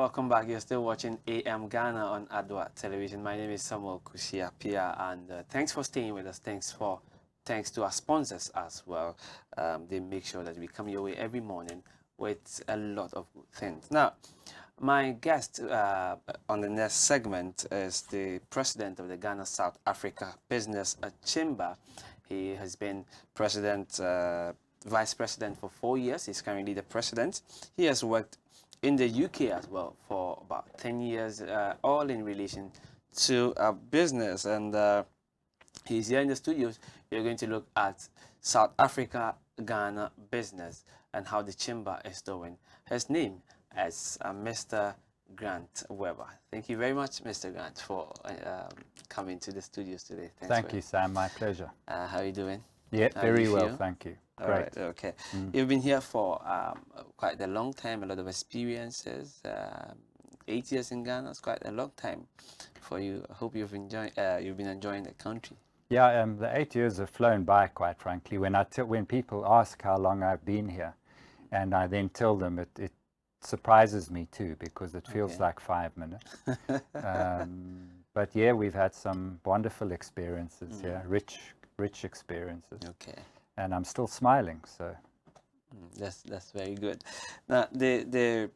welcome back. You're still watching AM Ghana on Adwa Television. My name is Samuel Kusiapia, and thanks for staying with us. Thanks to our sponsors as well. They make sure that we come your way every morning with a lot of good things. Now, my guest on the next segment is the president of the Ghana South Africa Business Chamber. He has been vice president for 4 years. He's currently the president. He has worked in the UK as well for about 10 years, all in relation to business. And he's here in the studios. We're going to look at South Africa, Ghana business and how the chamber is doing. His name is Mr. Grant Weber. Thank you very much, Mr. Grant, for coming to the studios today. Thank you, Sam. My pleasure. How are you doing? Yeah, very well, thank you. All Great. right, okay. You've been here for quite a long time, a lot of experiences. 8 years in Ghana is quite a long time for you. I hope you've been enjoying the country. Yeah, the 8 years have flown by, quite frankly. When people ask how long I've been here, and I then tell them, it surprises me too, because it feels like 5 minutes. But yeah, we've had some wonderful experiences here, rich experiences. Okay. And I'm still smiling, so. That's very good. Now, the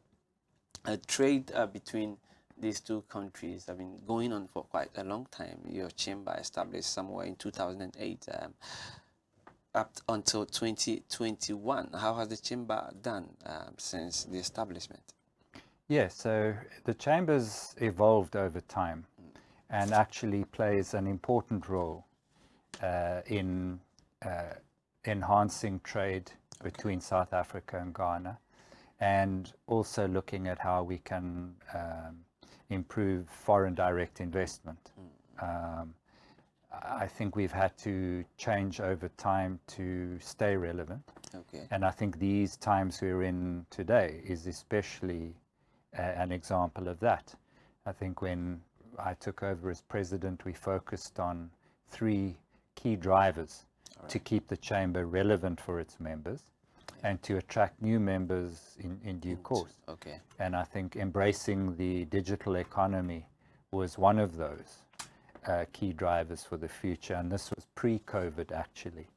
trade between these two countries have been going on for quite a long time. Your chamber established somewhere in 2008 up until 2021. How has the chamber done since the establishment? Yeah, so the chamber's evolved over time and actually plays an important role in enhancing trade between South Africa and Ghana, and also looking at how we can improve foreign direct investment. I think we've had to change over time to stay relevant. Okay. And I think these times we're in today is especially an example of that. I think when I took over as president, we focused on 3 key drivers to keep the chamber relevant for its members and to attract new members in due course. Okay. And I think embracing the digital economy was one of those key drivers for the future. And this was pre-COVID, actually,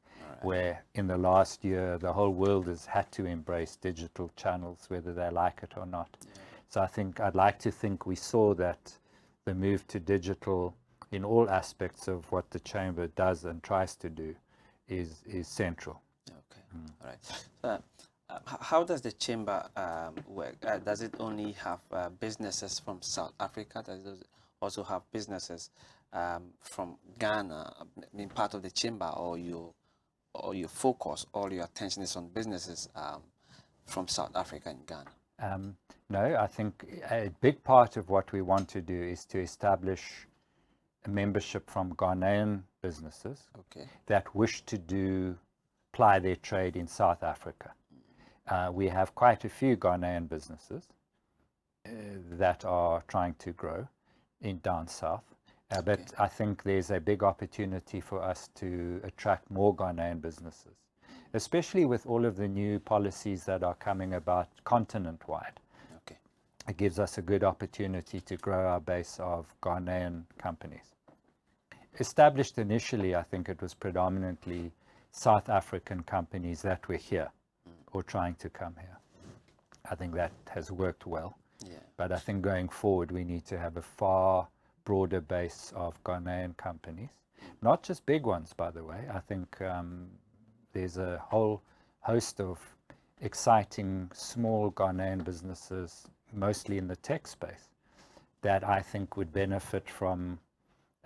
where in the last year, the whole world has had to embrace digital channels, whether they like it or not. Yeah. So I think I'd like to think we saw that the move to digital in all aspects of what the chamber does and tries to do is central. Okay, all right. So, how does the chamber work? Does it only have businesses from South Africa? Does it also have businesses from Ghana being part of the chamber, or your focus, all your attention is on businesses from South Africa and Ghana? No, I think a big part of what we want to do is to establish a membership from Ghanaian businesses that wish to ply their trade in South Africa. We have quite a few Ghanaian businesses that are trying to grow down south. But I think there's a big opportunity for us to attract more Ghanaian businesses, especially with all of the new policies that are coming about continent-wide. Okay. It gives us a good opportunity to grow our base of Ghanaian companies. Established initially, I think it was predominantly South African companies that were here or trying to come here. I think that has worked well. Yeah. But I think going forward, we need to have a far broader base of Ghanaian companies, not just big ones, by the way. I think there's a whole host of exciting small Ghanaian businesses, mostly in the tech space, that I think would benefit from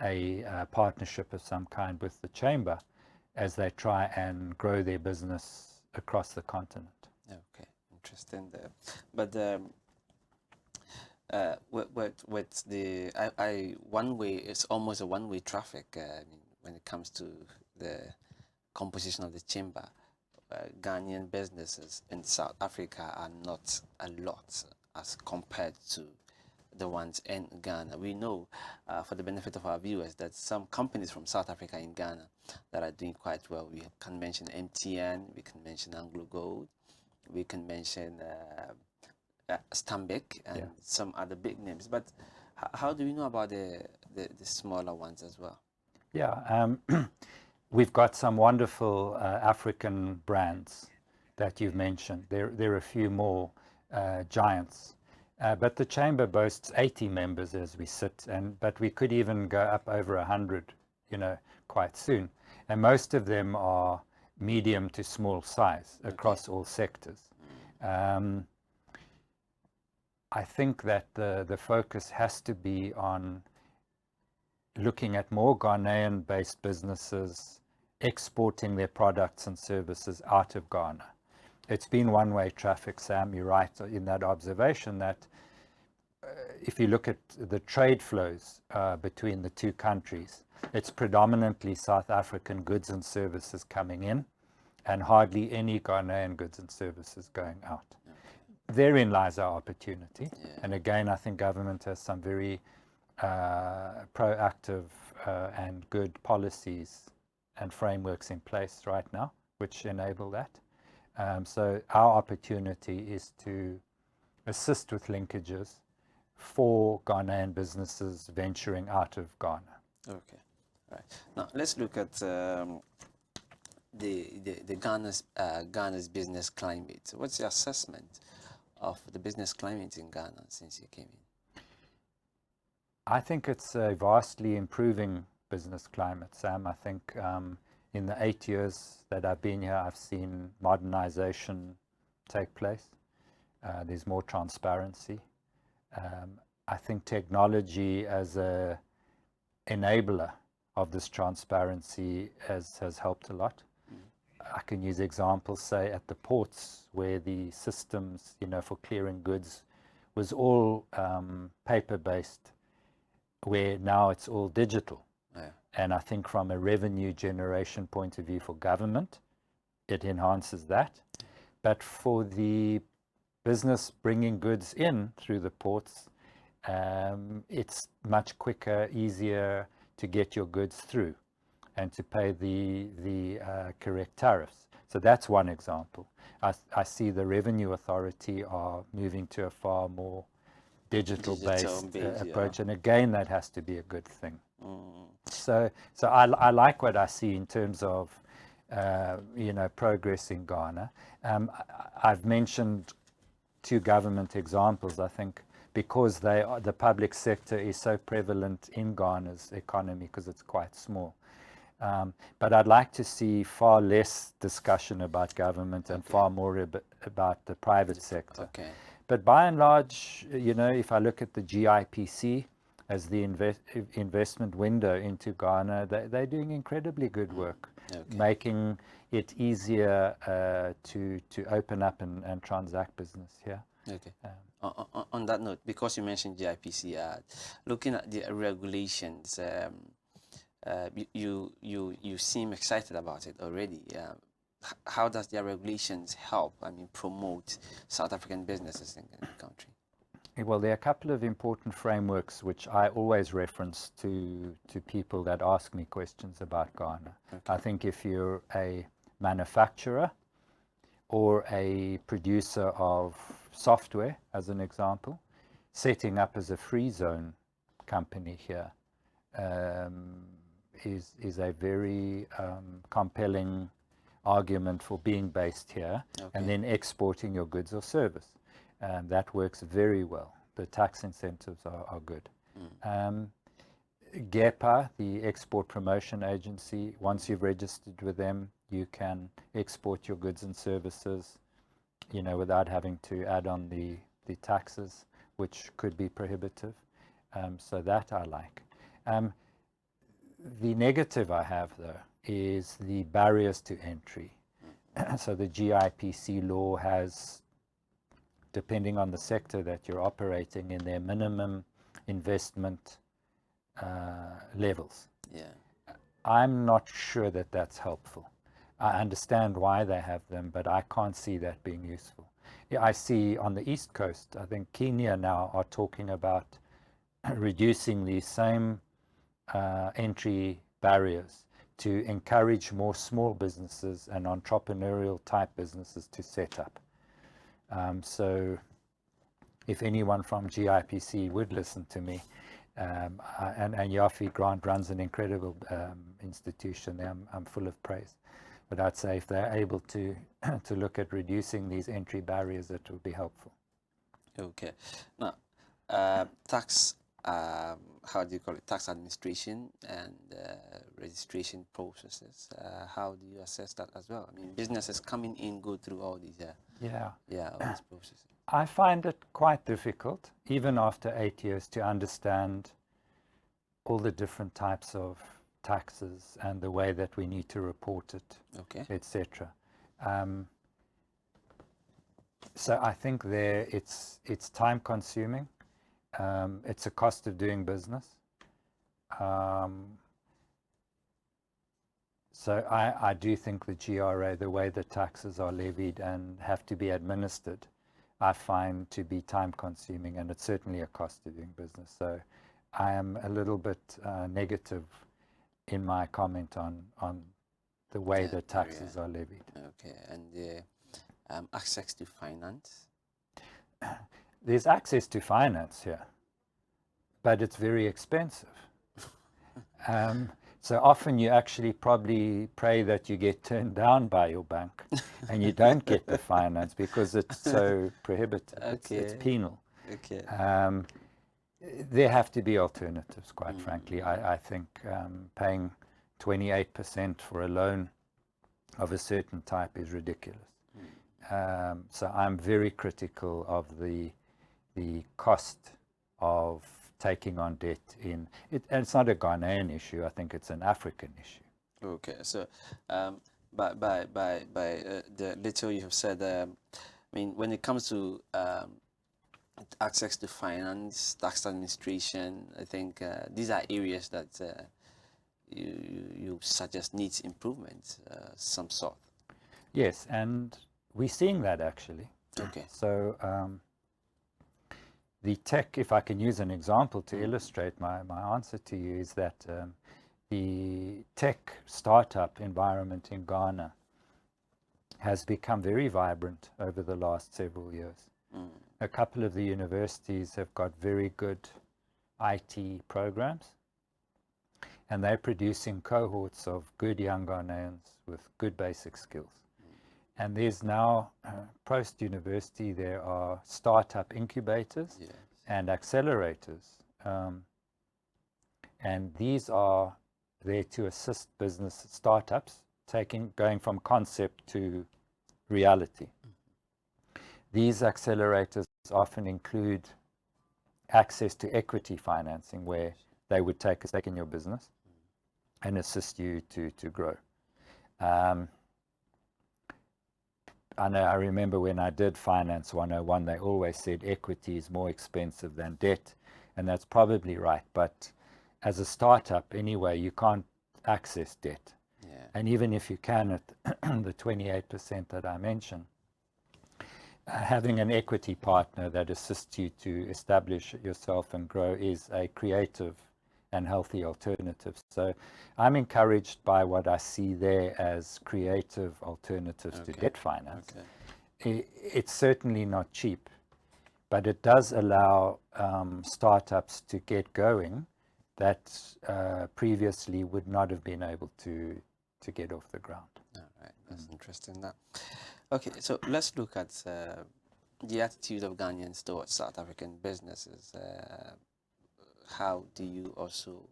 a partnership of some kind with the chamber as they try and grow their business across the continent. Okay, interesting there. But with the one way, it's almost a one-way traffic. I mean, when it comes to the composition of the chamber, Ghanaian businesses in South Africa are not a lot as compared to the ones in Ghana. We know, for the benefit of our viewers, that some companies from South Africa in Ghana that are doing quite well. We can mention MTN, we can mention Anglo Gold, we can mention Stambik and Yeah. some other big names. But how do we know about the smaller ones as well? Yeah, we've got some wonderful African brands that you've mentioned. There are a few more giants. But the chamber boasts 80 members as we sit, but we could even go up over 100, quite soon. And most of them are medium to small size across all sectors. I think that the focus has to be on looking at more Ghanaian-based businesses exporting their products and services out of Ghana. It's been one-way traffic, Sam. You're right in that observation that if you look at the trade flows between the two countries, it's predominantly South African goods and services coming in and hardly any Ghanaian goods and services going out. Therein lies our opportunity. Yeah. And again, I think government has some very proactive and good policies and frameworks in place right now, which enable that. So our opportunity is to assist with linkages for Ghanaian businesses venturing out of Ghana. Okay, right. Now let's look at the Ghana's business climate. What's your assessment of the business climate in Ghana since you came in? I think it's a vastly improving business climate, Sam. I think in the 8 years that I've been here, I've seen modernization take place. There's more transparency. I think technology as an enabler of this transparency has helped a lot. I can use examples, say, at the ports where the systems, for clearing goods was all paper-based, where now it's all digital. Yeah. And I think from a revenue generation point of view for government, it enhances that. But for the business bringing goods in through the ports, it's much quicker, easier to get your goods through and to pay the correct tariffs. So that's one example. I see the Revenue Authority are moving to a far more digital-based approach, yeah. And again, that has to be a good thing. So I like what I see in terms of progress in Ghana. I've mentioned 2 government examples, I think, because the public sector is so prevalent in Ghana's economy because it's quite small. But I'd like to see far less discussion about government and far more about the private sector. Okay. But by and large, if I look at the GIPC as the investment window into Ghana, they're doing incredibly good work, making it easier to open up and transact business here. Okay. On that note, because you mentioned GIPC, looking at the regulations, you seem excited about it already. How does their regulations help, promote South African businesses in the country? Well, there are a couple of important frameworks which I always reference to people that ask me questions about Ghana. Okay. I think if you're a manufacturer or a producer of software, as an example, setting up as a free zone company here is a very compelling argument for being based here, and then exporting your goods or service. That works very well. The tax incentives are good. GEPA, the Export Promotion Agency, once you've registered with them, you can export your goods and services, without having to add on the taxes, which could be prohibitive. So that I like. The negative I have, though, is the barriers to entry. So the GIPC law has, depending on the sector that you're operating in, their minimum investment levels. Yeah. I'm not sure that that's helpful. I understand why they have them, but I can't see that being useful. Yeah, I see on the East Coast, I think Kenya now are talking about reducing these same entry barriers to encourage more small businesses and entrepreneurial type businesses to set up. So if anyone from GIPC would listen to me, and Yafi Grant runs an incredible institution there, I'm full of praise. But I'd say if they're able to to look at reducing these entry barriers, it would be helpful. Okay. Now, tax, how do you call it? Tax administration and registration processes. How do you assess that as well? I mean, businesses coming in go through all these, all these processes. I find it quite difficult, even after 8 years, to understand all the different types of taxes and the way that we need to report it, etc. So I think there it's time consuming. It's a cost of doing business. So I do think the GRA, the way the taxes are levied and have to be administered, I find to be time consuming, and it's certainly a cost of doing business. So I am a little bit negative in my comment on the way the taxes are levied. Okay, and access to finance? There's access to finance here, but it's very expensive. So often you actually probably pray that you get turned down by your bank and you don't get the finance because it's so prohibitive. It's penal. Okay. There have to be alternatives, quite frankly. I think paying 28% for a loan of a certain type is ridiculous. So I'm very critical of the cost of taking on debt in it, and it's not a Ghanaian issue. I think it's an African issue. Okay, so by the little you have said, I mean, when it comes to access to finance, tax administration, I think these are areas that you suggest needs improvement, some sort. Yes, and we're seeing that actually. Okay. So the tech, if I can use an example to illustrate my answer to you, is that the tech startup environment in Ghana has become very vibrant over the last several years. A couple of the universities have got very good IT programs, and they're producing cohorts of good young Ghanaians with good basic skills. And there's now, post-university, there are startup incubators and accelerators. And these are there to assist business startups, going from concept to reality. These accelerators often include access to equity financing, where they would take a stake in your business and assist you to grow. I remember when I did Finance 101, they always said equity is more expensive than debt, and that's probably right. But as a startup, anyway, you can't access debt. And even if you can at the 28% that I mentioned, having an equity partner that assists you to establish yourself and grow is a creative and healthy alternative. So I'm encouraged by what I see there as creative alternatives to debt finance. It's certainly not cheap, but it does allow startups to get going that previously would not have been able to get off the ground. All right, that's interesting. Now, okay, so let's look at the attitude of Ghanaians towards South African businesses. How do you also,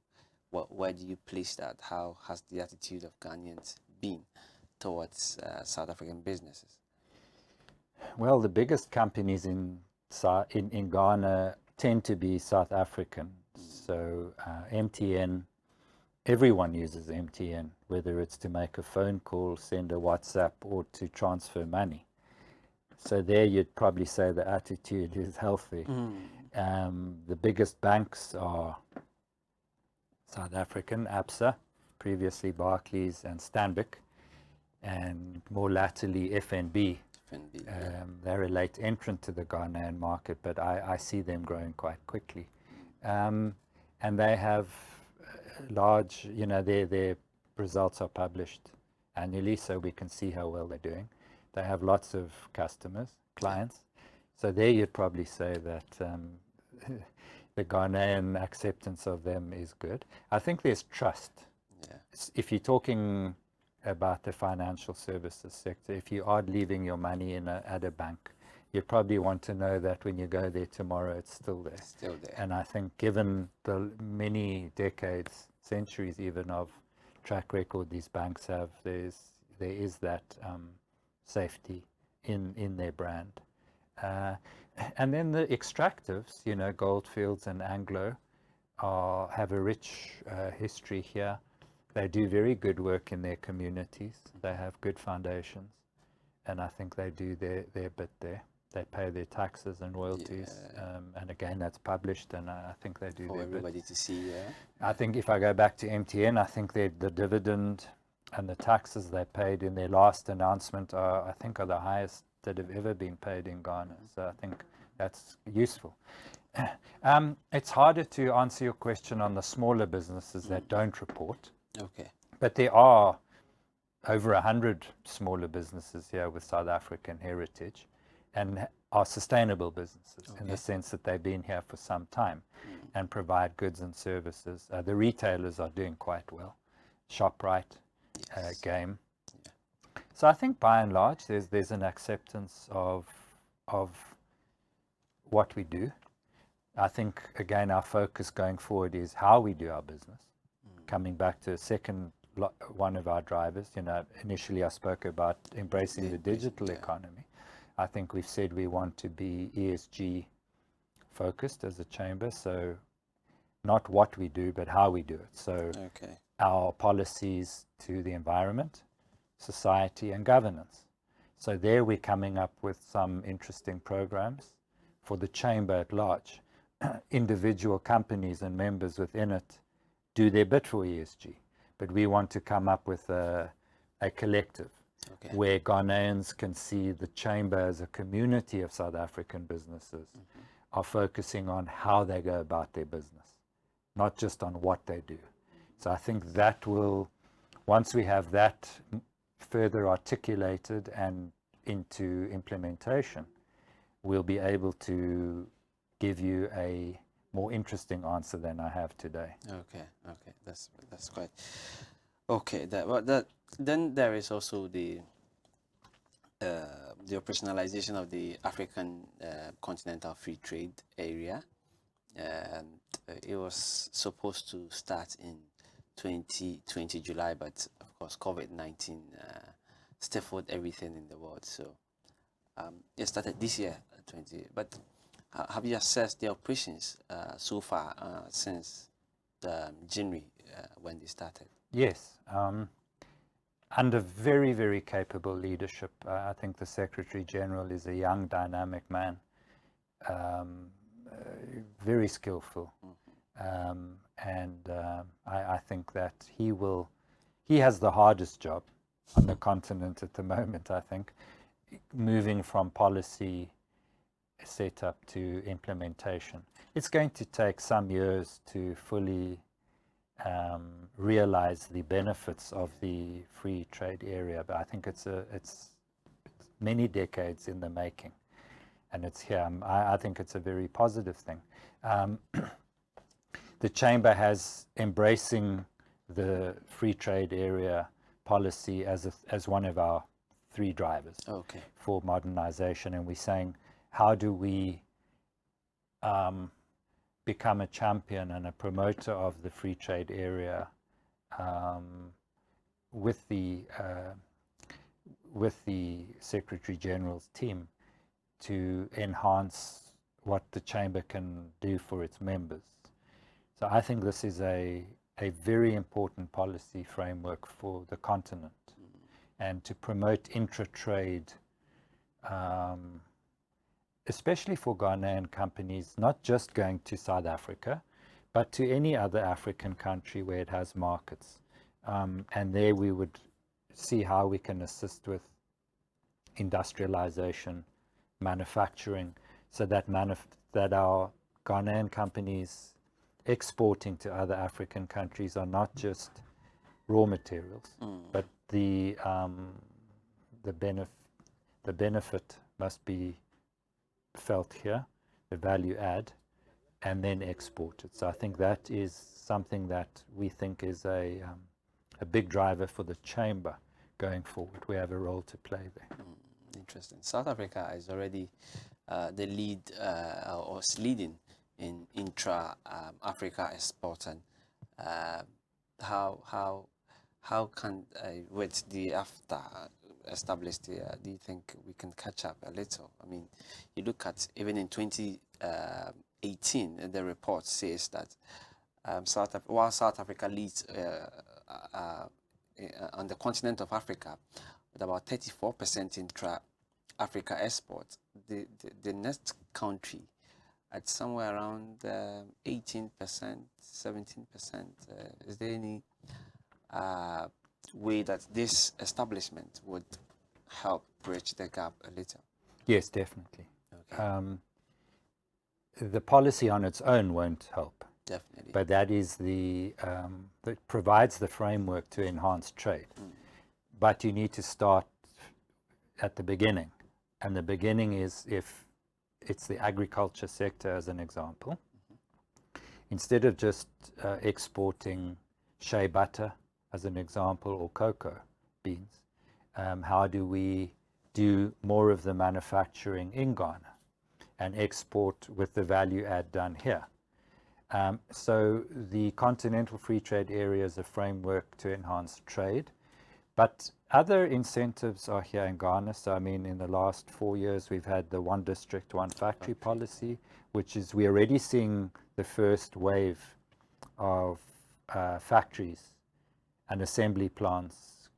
where do you place that? How has the attitude of Ghanaians been towards South African businesses? Well, the biggest companies in Ghana tend to be South African. So MTN, everyone uses MTN, whether it's to make a phone call, send a WhatsApp, or to transfer money. So there you'd probably say the attitude is healthy. The biggest banks are South African, ABSA, previously Barclays and Stanbic, and more latterly FNB. They're a late entrant to the Ghanaian market, but I see them growing quite quickly. And they have large, their results are published annually, so we can see how well they're doing. They have lots of customers, clients. So there you'd probably say that the Ghanaian acceptance of them is good. I think there's trust. Yeah. If you're talking about the financial services sector, if you are leaving your money at a bank, you probably want to know that when you go there tomorrow, it's still there. Still there. And I think given the many decades, centuries even, of track record these banks have, there is that safety in their brand. And then the extractives, you know, Goldfields and Anglo, have a rich history here. They do very good work in their communities. They have good foundations, and I think they do their bit there. They pay their taxes and royalties, and again, that's published, and I think they do for their everybody bit. to see. Yeah. I think if I go back to MTN, I think the dividend and the taxes they paid in their last announcement are the highest that have ever been paid in Ghana. So I think that's useful. It's harder to answer your question on the smaller businesses that don't report. Okay. But there are over 100 smaller businesses here with South African heritage and are sustainable businesses in the sense that they've been here for some time and provide goods and services. The retailers are doing quite well. ShopRite, Game. Yeah. So I think by and large there's an acceptance of what we do. I think, again, our focus going forward is how we do our business. Coming back to one of our drivers, you know, initially I spoke about embracing the digital economy. I think we've said we want to be ESG focused as a chamber, so not what we do, but how we do it. So our policies to the environment, society, and governance. So there we're coming up with some interesting programs for the chamber at large. Individual companies and members within it do their bit for ESG, but we want to come up with a collective where Ghanaians can see the chamber as a community of South African businesses are focusing on how they go about their business, not just on what they do. So I think that will, once we have that further articulated and into implementation, we'll be able to give you a more interesting answer than I have today. Okay, that's quite okay. Then there is also the operationalization of the African Continental Free Trade Area, and it was supposed to start in 2020 July, but of course COVID-19 stifled everything in the world. So it started this year, but have you assessed the operations so far since January when they started? Yes, under very, very capable leadership. I think the Secretary General is a young, dynamic man, very skillful, and I think that he has the hardest job on the continent at the moment, I think, moving from policy setup to implementation. It's going to take some years to fully realize the benefits of the free trade area, but I think it's many decades in the making, and it's here. I think it's a very positive thing. The Chamber has embracing the free trade area policy as one of our 3 drivers for modernization, and we're saying, how do we become a champion and a promoter of the free trade area with the Secretary General's team to enhance what the Chamber can do for its members. So I think this is a very important policy framework for the continent, and to promote intra-trade, especially for Ghanaian companies, not just going to South Africa, but to any other African country where it has markets. And there we would see how we can assist with industrialization, manufacturing, so that our Ghanaian companies exporting to other African countries are not just raw materials, but the benefit must be felt here, the value add, and then exported. So I think that is something that we think is a big driver for the chamber going forward. We have a role to play there. Interesting. South Africa is already the lead or is leading in intra-Africa export, and how can with the AFTA established here, do you think we can catch up a little? I mean, you look at even in 2018, the report says that while South Africa leads on the continent of Africa with about 34% intra-Africa export, the next country at somewhere around 18%, 17%. Is there any way that this establishment would help bridge the gap a little? Yes, definitely. Okay. The policy on its own won't help. Definitely. But that is that provides the framework to enhance trade. But you need to start at the beginning. And the beginning is, if it's the agriculture sector as an example, instead of just exporting shea butter as an example, or cocoa beans, how do we do more of the manufacturing in Ghana and export with the value add done here? So the Continental Free Trade Area is a framework to enhance trade, but other incentives are here in Ghana. So I mean, in the last 4 years, we've had the one district, one factory policy, which is, we're already seeing the first wave of factories and assembly plants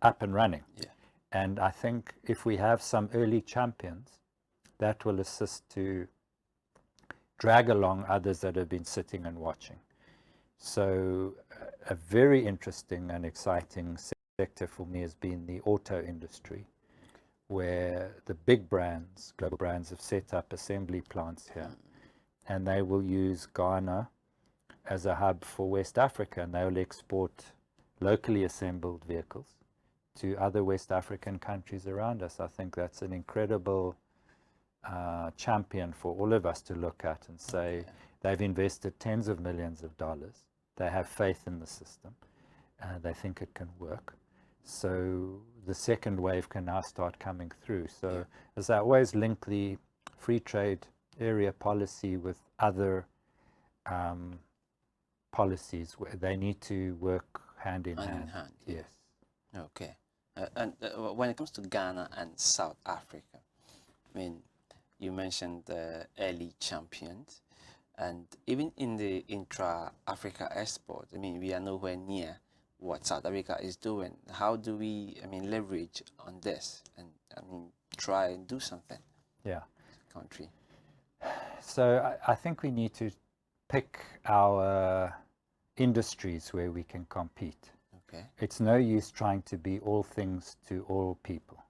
up and running. Yeah. And I think if we have some early champions, that will assist to drag along others that have been sitting and watching. So a very interesting and exciting sector for me has been the auto industry, where the big brands, global brands, have set up assembly plants here, and they will use Ghana as a hub for West Africa, and they will export locally assembled vehicles to other West African countries around us. I think that's an incredible champion for all of us to look at and say, they've invested tens of millions of dollars. They have faith in the system. They think it can work. So the second wave can now start coming through. So as I always link the free trade area policy with other policies, where they need to work hand in hand. Yes. Okay. And when it comes to Ghana and South Africa, I mean, you mentioned the early champions, and even in the intra-Africa export, I mean, we are nowhere near what South Africa is doing. How do we, I mean, leverage on this and, I mean, try and do something? Yeah. Country. So I think we need to pick our industries where we can compete. Okay. It's no use trying to be all things to all people.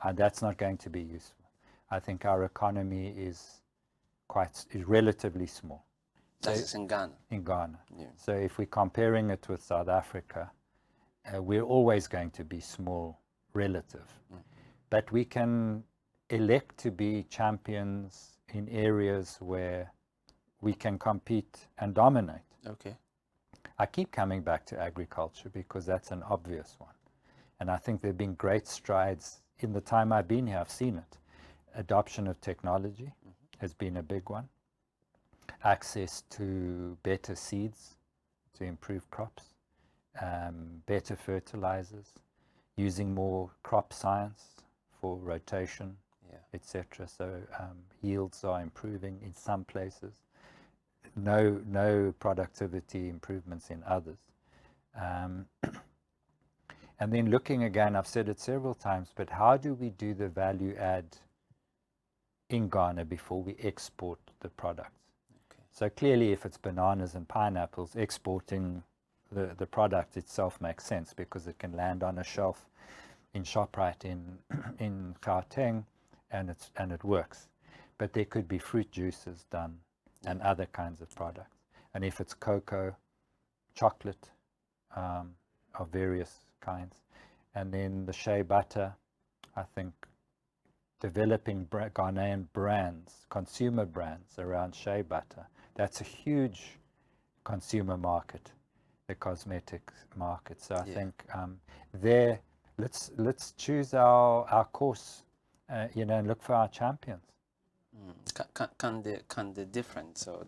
And that's not going to be useful. I think our economy is relatively small. That's in Ghana. In Ghana. Yeah. So if we're comparing it with South Africa, we're always going to be small relative. But we can elect to be champions in areas where we can compete and dominate. Okay. I keep coming back to agriculture because that's an obvious one. And I think there have been great strides in the time I've been here. I've seen it. Adoption of technology has been a big one. Access to better seeds to improve crops, better fertilizers, using more crop science for rotation, etc. So yields are improving in some places. No productivity improvements in others. And then looking again, I've said it several times, but how do we do the value add in Ghana before we export the products? Okay. So clearly, if it's bananas and pineapples, exporting the product itself makes sense because it can land on a shelf in ShopRite in Gauteng, and it works. But there could be fruit juices done and other kinds of products. And if it's cocoa, chocolate of various kinds, and then the shea butter, I think developing Ghanaian brands, consumer brands around shea butter. That's a huge consumer market, the cosmetics market. So I think there, let's choose our course, you know, and look for our champions. Can the difference or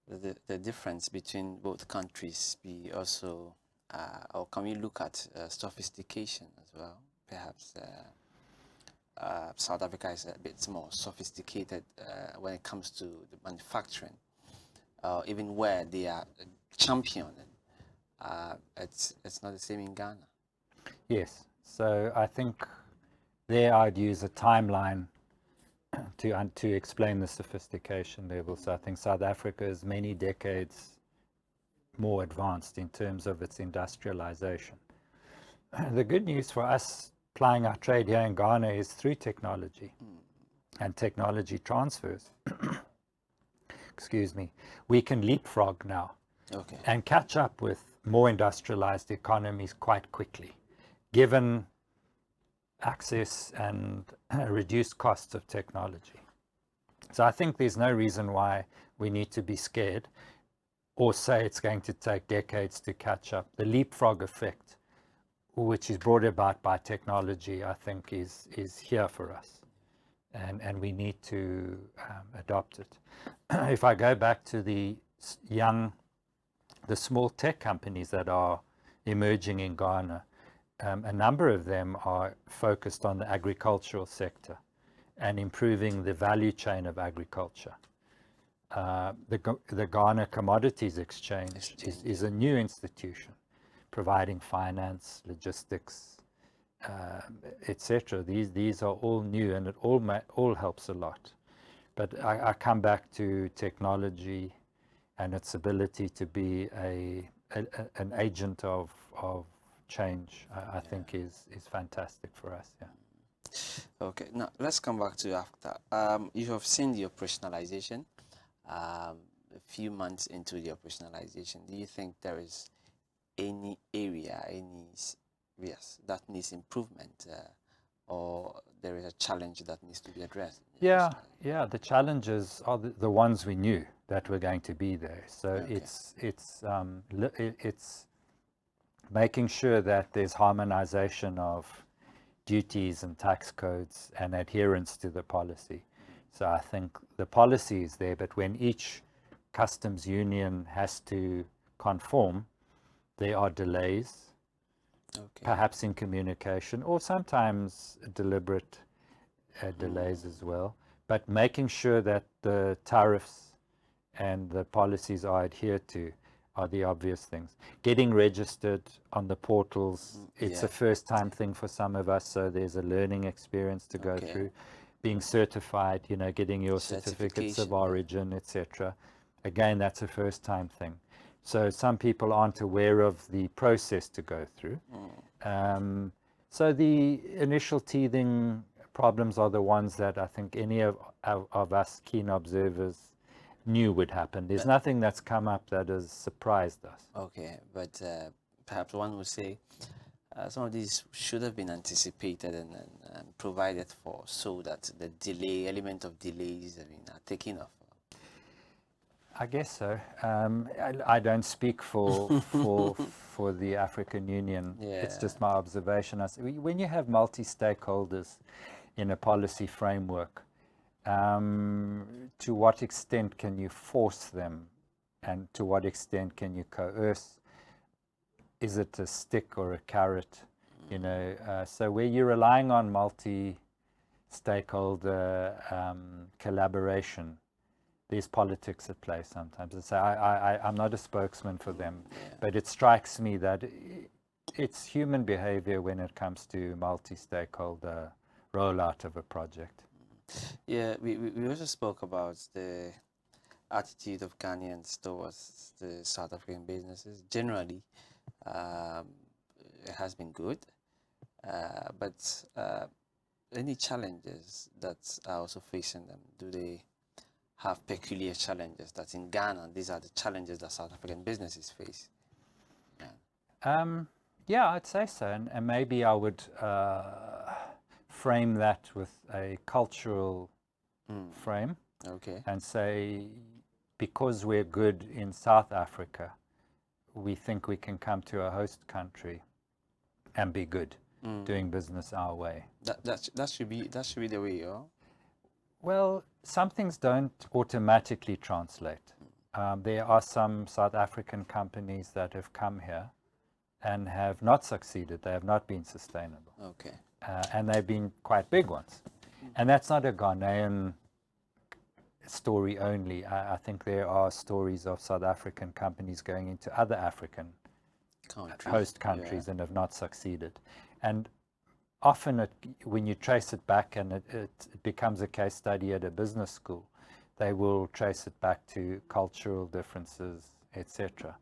the difference between both countries be also, or can we look at sophistication as well? Perhaps South Africa is a bit more sophisticated when it comes to the manufacturing, even where they are champion. It's not the same in Ghana. Yes. So I think there I'd use a timeline to explain the sophistication level. So I think South Africa is many decades more advanced in terms of its industrialization. The good news for us plying our trade here in Ghana is through technology and technology transfers. Excuse me. We can leapfrog now and catch up with more industrialized economies quite quickly, given access and reduced costs of technology. So I think there's no reason why we need to be scared or say it's going to take decades to catch up. The leapfrog effect, which is brought about by technology, I think is here for us, and we need to adopt it. If I go back to the small tech companies that are emerging in Ghana, a number of them are focused on the agricultural sector and improving the value chain of agriculture. The Ghana Commodities Exchange is a new institution providing finance, logistics, etc. These are all new, and it all helps a lot. But I come back to technology and its ability to be an agent of change, I think is fantastic for us. Okay, now let's come back to after. You have seen the operationalization, a few months into the operationalization. Do you think there is any area, that needs improvement, or there is a challenge that needs to be addressed? Yeah, the challenges are the ones we knew that were going to be there. So it's making sure that there's harmonization of duties and tax codes and adherence to the policy. So I think the policy is there, but when each customs union has to conform, there are delays, perhaps in communication, or sometimes deliberate delays as well. But making sure that the tariffs and the policies are adhered to are the obvious things. Getting registered on the portals, it's a first time thing for some of us, so there's a learning experience to go through. Being certified, you know, getting your certificates of origin, etc. Again, that's a first time thing. So some people aren't aware of the process to go through. So the initial teething problems are the ones that I think any of us keen observers knew would happen. There's nothing that's come up that has surprised us. Okay, but perhaps one would say some of these should have been anticipated and provided for, so that the element of delays are taken off. I guess so. I don't speak for the African Union. It's just my observation. When you have multi-stakeholders in a policy framework, to what extent can you force them, and to what extent can you coerce? Is it a stick or a carrot? You know, so where you're relying on multi-stakeholder collaboration, there's politics at play sometimes. And so I'm not a spokesman for them, but it strikes me that it's human behavior when it comes to multi-stakeholder rollout of a project. Yeah, we also spoke about the attitude of Ghanaians towards the South African businesses. Generally, it has been good, but any challenges that are also facing them? Do they have peculiar challenges that in Ghana, these are the challenges that South African businesses face? Yeah, I'd say so, and maybe I would frame that with a cultural frame and say, because we're good in South Africa, we think we can come to a host country and be good doing business our way. That should be the way, yeah? Well, some things don't automatically translate. There are some South African companies that have come here and have not succeeded. They have not been sustainable. Okay. And they've been quite big ones. And that's not a Ghanaian story only. I think there are stories of South African companies going into other African host countries and have not succeeded. And often when you trace it back and it becomes a case study at a business school, they will trace it back to cultural differences, etc.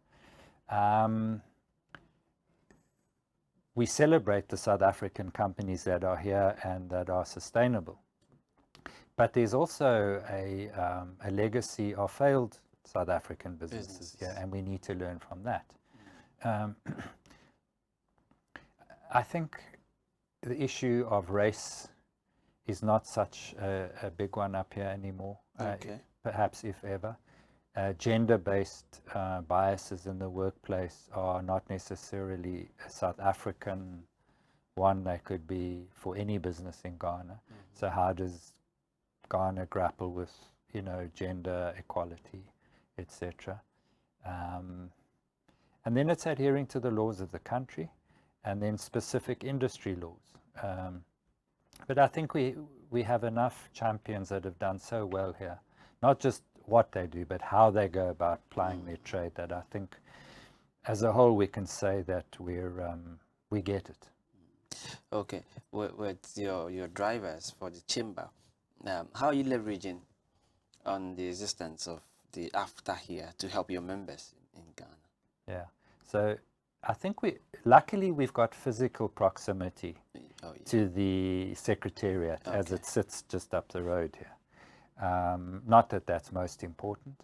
We celebrate the South African companies that are here and that are sustainable. But there's also a legacy of failed South African businesses here, and we need to learn from that. I think the issue of race is not such a big one up here anymore, perhaps if ever. Gender-based biases in the workplace are not necessarily a South African one. They could be for any business in Ghana. So how does Ghana grapple with, gender equality, etc.? And then it's adhering to the laws of the country, and then specific industry laws. But I think we have enough champions that have done so well here, not just what they do, but how they go about plying their trade, that I think as a whole we can say that we get it. Okay, with your drivers for the chamber, how are you leveraging on the existence of the AFTA here to help your members in Ghana? Yeah, so I think luckily we've got physical proximity to the Secretariat as it sits just up the road here. Not that that's most important,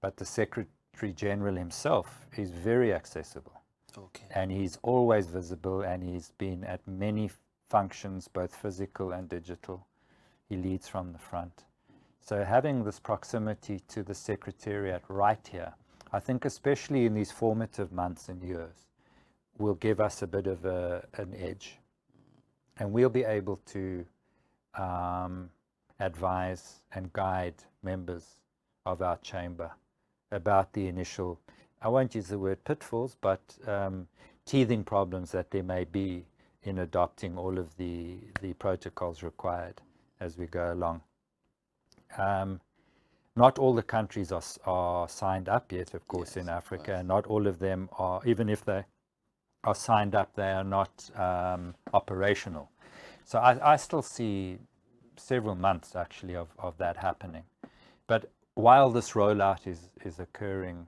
but the Secretary General himself is very accessible. And he's always visible, and he's been at many functions, both physical and digital. He leads from the front. So having this proximity to the Secretariat right here, I think especially in these formative months and years, will give us a bit of an edge. And we'll be able to advise and guide members of our chamber about the initial, I won't use the word pitfalls, but teething problems that there may be in adopting all of the protocols required as we go along. Not all the countries are signed up yet, of course, in Africa, and not all of them are, even if they are signed up, they are not operational. So I still see several months actually of that happening. But while this rollout is occurring,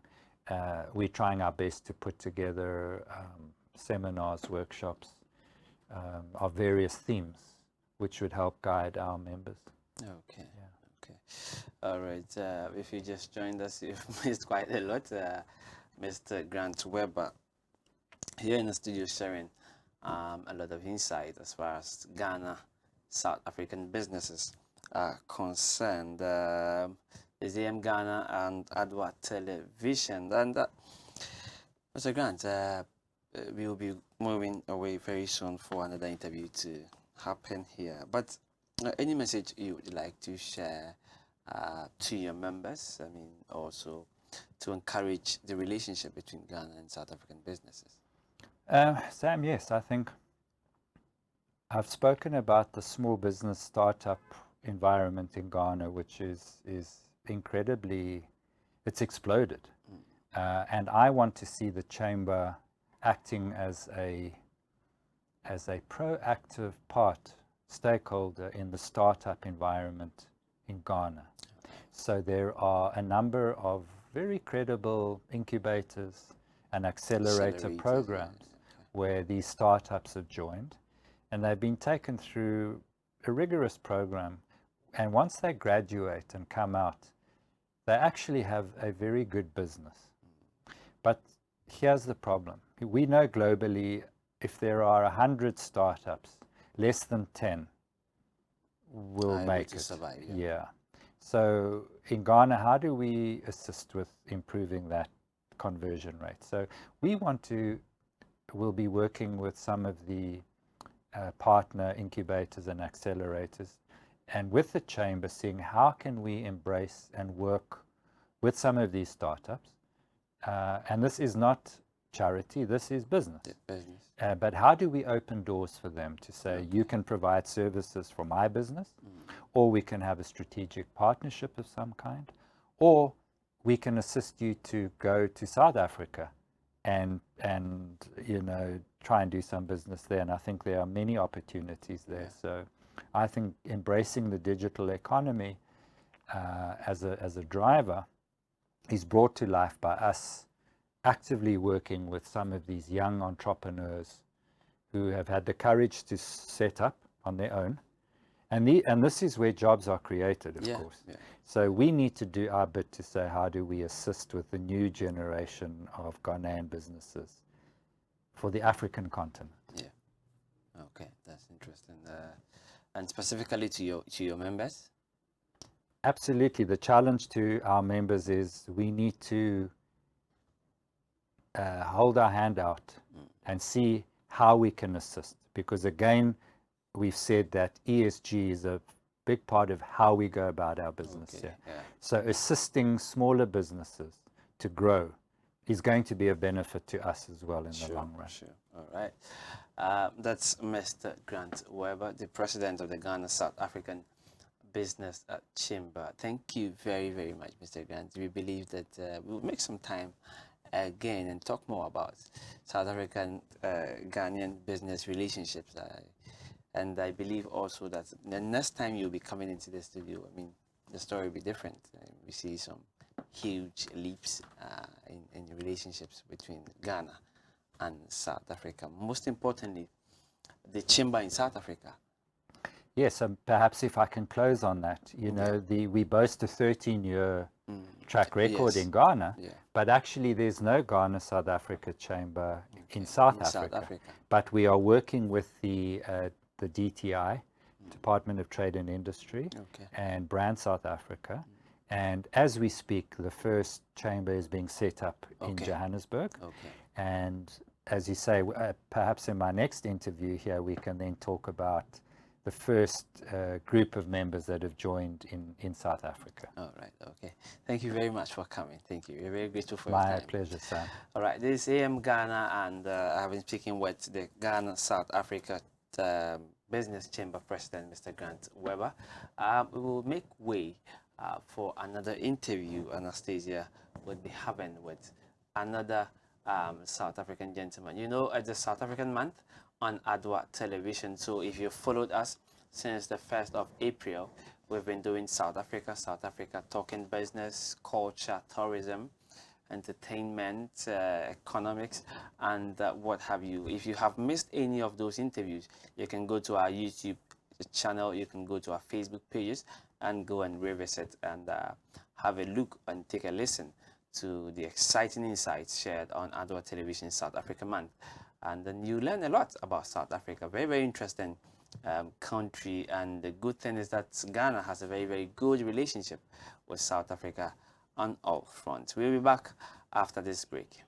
we're trying our best to put together seminars, workshops of various themes, which would help guide our members. Okay. Yeah. Okay. All right. If you just joined us, you've missed quite a lot. Mr. Grant Weber here in the studio sharing a lot of insight as far as Ghana, South African businesses are concerned. Is AM Ghana and Adwa Television. And Mr. Grant, we will be moving away very soon for another interview to happen here. But any message you would like to share to your members? I mean, also to encourage the relationship between Ghana and South African businesses. Sam, yes, I think I've spoken about the small business startup environment in Ghana, which is incredibly, it's exploded. And I want to see the chamber acting as a proactive stakeholder in the startup environment in Ghana. So there are a number of very credible incubators and accelerator programs where these startups have joined, and they've been taken through a rigorous program. And once they graduate and come out, they actually have a very good business. But here's the problem. We know globally, if there are 100 startups, less than 10 will Are able make to it. survive. Yeah. So in Ghana, how do we assist with improving that conversion rate? So we'll be working with some of the partner incubators and accelerators, and with the chamber, seeing how can we embrace and work with some of these startups. And this is not charity, this is business. Business. But how do we open doors for them to say, you can provide services for my business, or we can have a strategic partnership of some kind, or we can assist you to go to South Africa and try and do some business there. And I think there are many opportunities there. So I think embracing the digital economy as a driver is brought to life by us actively working with some of these young entrepreneurs who have had the courage to set up on their own. And this is where jobs are created, of course. Yeah. So we need to do our bit to say, how do we assist with the new generation of Ghanaian businesses for the African continent? Yeah. Okay, that's interesting. And specifically to your members? Absolutely. The challenge to our members is we need to hold our hand out and see how we can assist. Because again, we've said that ESG is a big part of how we go about our business. Okay, yeah. So assisting smaller businesses to grow is going to be a benefit to us as well in the long run. Sure. All right. That's Mr. Grant Weber, the president of the Ghana South African Business Chamber. Thank you very, very much, Mr. Grant. We believe that we'll make some time again and talk more about South African Ghanaian business relationships. And I believe also that the next time you'll be coming into the studio, I mean, the story will be different. We see some huge leaps in relationships between Ghana and South Africa. Most importantly, the chamber in South Africa. Yes, and perhaps if I can close on that, we boast a 13-year track record in Ghana, but actually there's no Ghana South Africa chamber in South Africa. But we are working with the DTI, Department of Trade and Industry, and Brand South Africa. And as we speak, the first chamber is being set up in Johannesburg. And as you say, perhaps in my next interview here, we can then talk about the first group of members that have joined in South Africa. All right, okay. Thank you very much for coming. Thank you. We're very grateful for your time. My pleasure, Sam. All right, this is AM Ghana, and I've been speaking with the Ghana South Africa Business Chamber President, Mr. Grant Weber. We will make way for another interview. Anastasia will be having with another South African gentleman. It's the South African month on Adwa television. So if you followed us since the 1st of April, we've been doing South Africa, talking business, culture, tourism, entertainment, economics, and what have you. If you have missed any of those interviews, you can go to our YouTube channel, you can go to our Facebook pages and go and revisit and have a look and take a listen to the exciting insights shared on Adwa Television South Africa Month. And then you learn a lot about South Africa. Very, very interesting country. And the good thing is that Ghana has a very, very good relationship with South Africa on all fronts. We'll be back after this break.